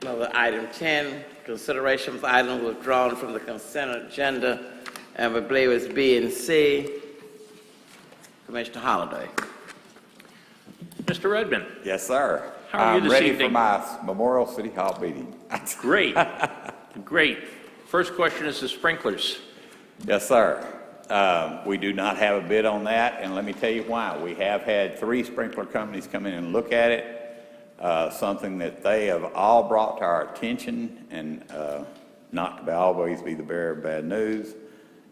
Another item 10, consideration of items withdrawn from the consent agenda, and we believe it's B and C. Commissioner Halliday. Mr. Redmond. Yes, sir. How are you this ready evening? for my Memorial City Hall meeting. Great. Great. First question is the sprinklers. Yes, sir. We do not have a bid on that, and let me tell you why. We have had 3 sprinkler companies come in and look at it, something that they have all brought to our attention, and not to always be the bearer of bad news.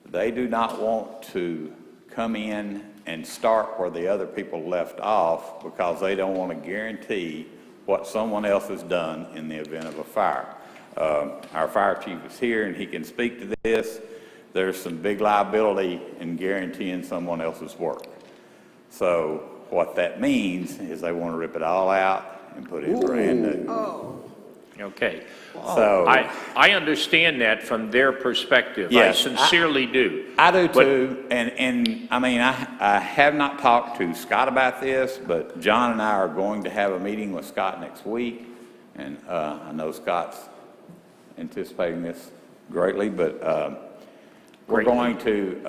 They do not want to come in and start where the other people left off because they don't want to guarantee what someone else has done in the event of a fire. Our fire chief is here and he can speak to this. There's some big liability in guaranteeing someone else's work. So what that means is they want to rip it all out and put it brand new. Oh. Okay. So I understand that from their perspective. Yes, I sincerely do. I do too, and I mean, I have not talked to Scott about this, but John and I are going to have a meeting with Scott next week, and I know Scott's anticipating this greatly, but we're going to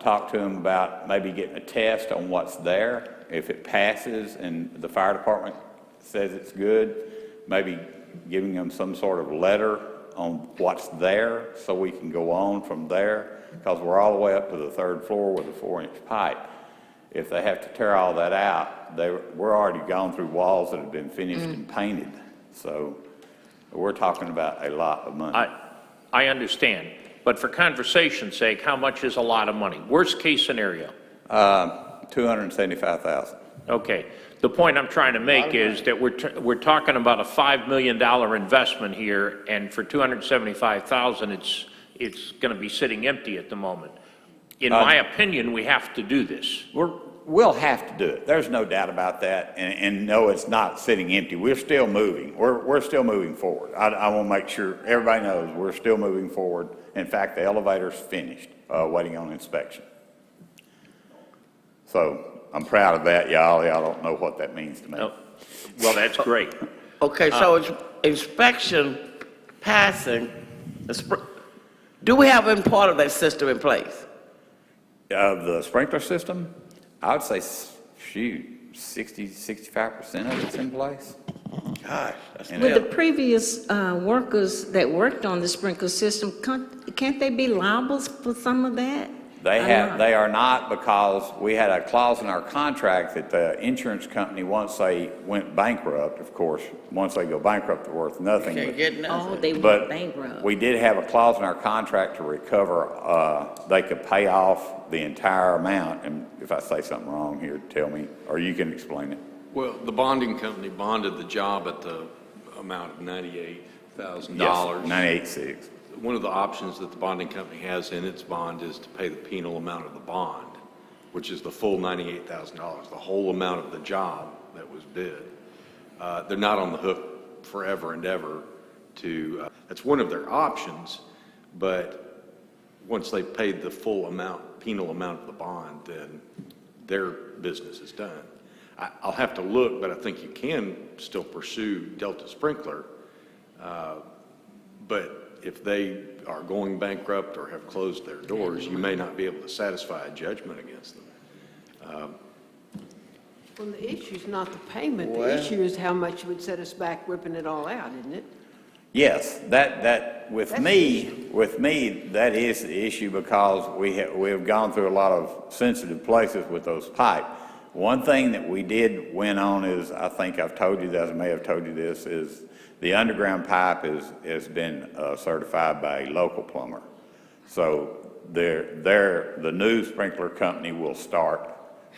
talk to him about maybe getting a test on what's there. If it passes and the fire department says it's good, maybe giving them some sort of letter on what's there so we can go on from there, because we're all the way up to the 3rd floor with a 4-inch pipe. If they have to tear all that out, we're already gone through walls that have been finished and painted. So we're talking about a lot of money. I understand. But for conversation's sake, how much is a lot of money? Worst case scenario? $275,000. Okay. The point I'm trying to make is that we're talking about a $5 million investment here, and for $275,000, it's going to be sitting empty at the moment. In my opinion, we have to do this. We'll have to do it. There's no doubt about that. And no, it's not sitting empty. We're still moving. We're still moving forward. I want to make sure everybody knows we're still moving forward. In fact, the elevator's finished, waiting on inspection. So I'm proud of that, y'all. Y'all don't know what that means to me. Oh, well, that's great. Okay, so it's inspection passing. Do we have any part of that system in place? The sprinkler system, I would say, shoot, 65% of it's in place. Gosh, that's And With the previous workers that worked on the sprinkler system, can't they be liable for some of that? They are not, because we had a clause in our contract that the insurance company, once they went bankrupt, of course, once they go bankrupt, they're worth nothing. Can't get nothing. Oh, they But went bankrupt. we did have a clause in our contract to recover, they could pay off the entire amount, and if I say something wrong here, tell me, or you can explain it. Well, the bonding company bonded the job at the amount of $98,000. Yes, 98.6. One of the options that the bonding company has in its bond is to pay the penal amount of the bond, which is the full $98,000, the whole amount of the job that was bid. They're not on the hook forever and ever to, that's one of their options, but once they've paid the full amount, penal amount of the bond, then their business is done. I'll have to look, but I think you can still pursue Delta Sprinkler, but if they are going bankrupt or have closed their doors, you may not be able to satisfy a judgment against them. Well, the issue is not the payment. Well- The issue is how much it would set us back ripping it all out, isn't it? Yes, with That's me, that is the issue, because we have gone through a lot of sensitive places with those pipe. One thing that we did win on is, I think I've told you this, I may have told you this, is the underground pipe has been certified by a local plumber. So the new sprinkler company will start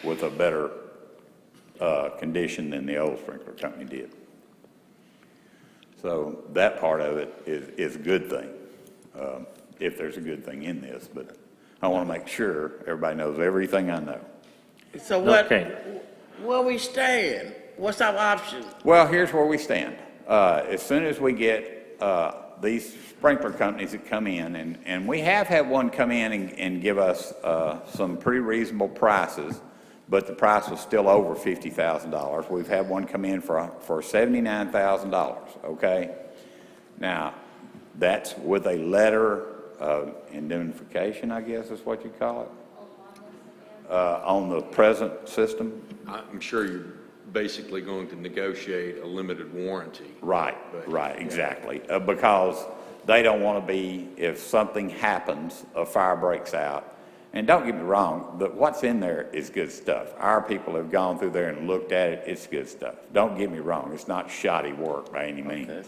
with a better condition than the old sprinkler company did. So that part of it is a good thing, if there's a good thing in this. But I want to make sure everybody knows everything I know. So what? Okay. Where we stand? What's our option? Well, here's where we stand. As soon as we get these sprinkler companies that come in, and we have had one come in and give us some pretty reasonable prices, but the price was still over $50,000. We've had one come in for $79,000, okay? Now, that's with a letter of indemnification, I guess is what you call it, on the present system? I'm sure you're basically going to negotiate a limited warranty. Right, But- right, exactly. Because they don't want to be, if something happens, a fire breaks out. And don't get me wrong, but what's in there is good stuff. Our people have gone through there and looked at it, it's good stuff. Don't get me wrong, it's not shoddy work by any means.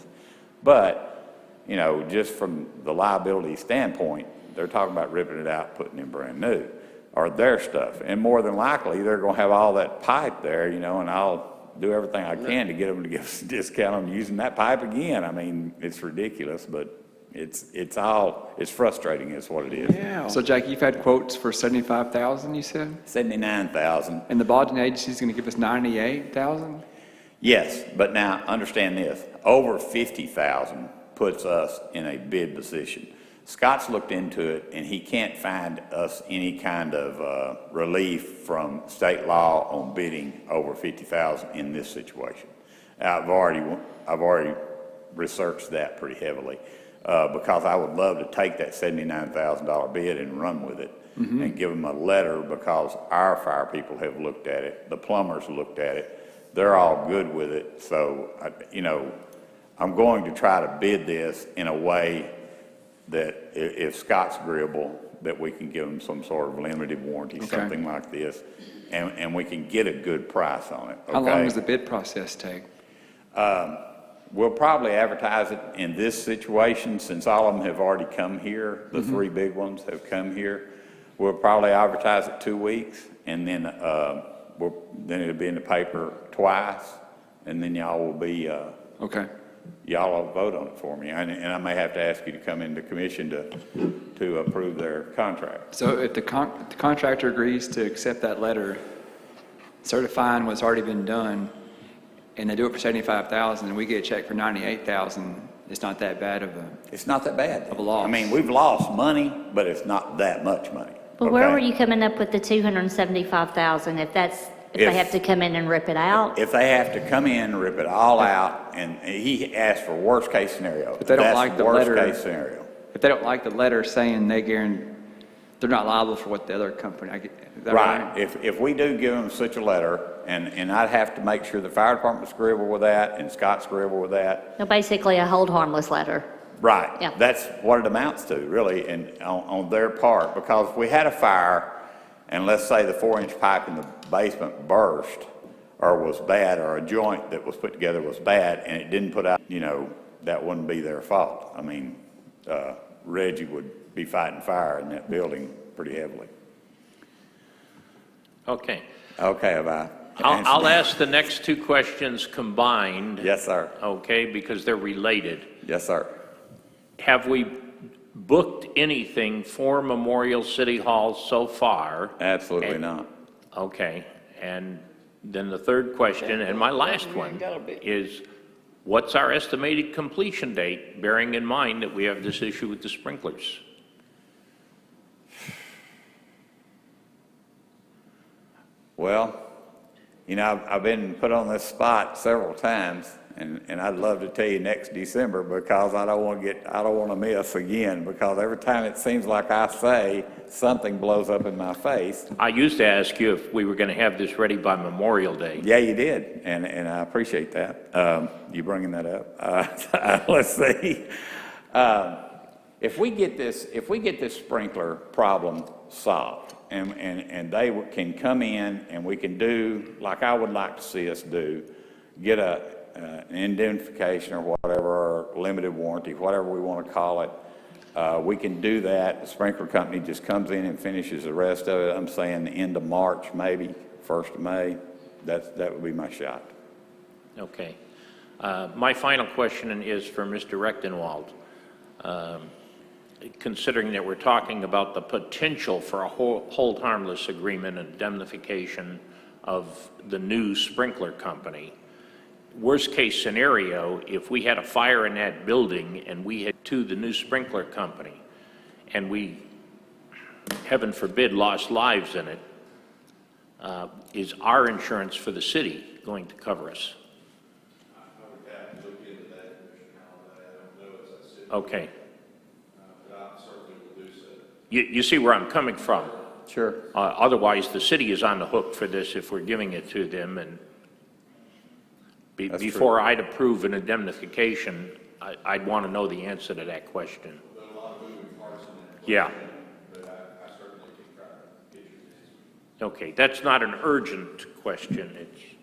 But, you know, just from the liability standpoint, they're talking about ripping it out, putting in brand new, or their stuff. And more than likely, they're going to have all that pipe there, you know, and I'll do everything I can to get them to give us a discount on using that pipe again. I mean, it's ridiculous, but it's frustrating is what it is. Yeah. So Jackie, you've had quotes for 75,000, you said? 79,000. And the bonding agency's gonna give us 98,000? Yes, but now understand this, over 50,000 puts us in a bid position. Scott's looked into it and he can't find us any kind of relief from state law on bidding over 50,000 in this situation. I've already researched that pretty heavily because I would love to take that $79,000 bid and run with it and give them a letter because our fire people have looked at it, the plumbers looked at it. They're all good with it. So, you know, I'm going to try to bid this in a way that if Scott's agreeable, that we can give them some sort of limited warranty, Okay. something like this, and we can get a good price on it. How long okay? does the bid process take? We'll probably advertise it in this situation, since all of them have already come here, the three big ones have come here. We'll probably advertise it 2 weeks, and then then it'll be in the paper twice, and then y'all will be, Okay. y'all will vote on it for me. And I may have to ask you to come into commission to approve their contract. So if the contractor agrees to accept that letter certifying what's already been done, and they do it for 75,000, and we get a check for 98,000, it's not that bad of a, It's not that bad. Of a loss. I mean, we've lost money, but it's not that much money. But where okay? were you coming up with the 275,000 if they have to come in and rip it out? If they have to come in, rip it all out, and he asked for worst case scenario. But they don't That's like the letter. Worst case scenario. if they don't like the letter saying they're not liable for what the other company, is that Right. If we do give them such a letter, and I'd have to make sure the fire department's agreeable with that, and Scott's agreeable with that. So basically a hold harmless letter. Right. Yeah. That's what it amounts to, really, and on their part, because if we had a fire, and let's say the 4-inch pipe in the basement burst, or was bad, or a joint that was put together was bad, and it didn't put out, you know, that wouldn't be their fault. I mean, Reggie would be fighting fire in that building pretty heavily. Okay. Okay, have I? I'll ask the next two questions combined. Yes, sir. Okay, because they're related. Yes, sir. Have we booked anything for Memorial City Hall so far? Absolutely And- not. Okay, and then the third question, and my last one, is what's our estimated completion date, bearing in mind that we have this issue with the sprinklers? Well, you know, I've been put on this spot several times, and I'd love to tell you next December, because I don't want to miss again, because every time it seems like I say, something blows up in my face. I used to ask you if we were going to have this ready by Memorial Day. Yeah, you did, and I appreciate that, you bringing that up. Let's see. If we get this sprinkler problem solved, and they can come in and we can do, like I would like to see us do, get an indemnification or whatever, or limited warranty, whatever we want to call it. We can do that. The sprinkler company just comes in and finishes the rest of it. I'm saying the end of March, maybe 1st of May. That would be my shot. Okay. My final question is for Mr. Rechtenwald. Considering that we're talking about the potential for a hold harmless agreement and indemnification of the new sprinkler company, worst case scenario, if we had a fire in that building and we had to the new sprinkler company and we, heaven forbid, lost lives in it, is our insurance for the city going to cover us? I would have to look into that, Commissioner Halliday. I don't know. It's Okay. You see where I'm coming from? Sure. Otherwise, the city is on the hook for this if we're giving it to them, and That's true. before I'd approve an indemnification, I'd want to know the answer to that question. Yeah. Okay, that's not an urgent question, it's,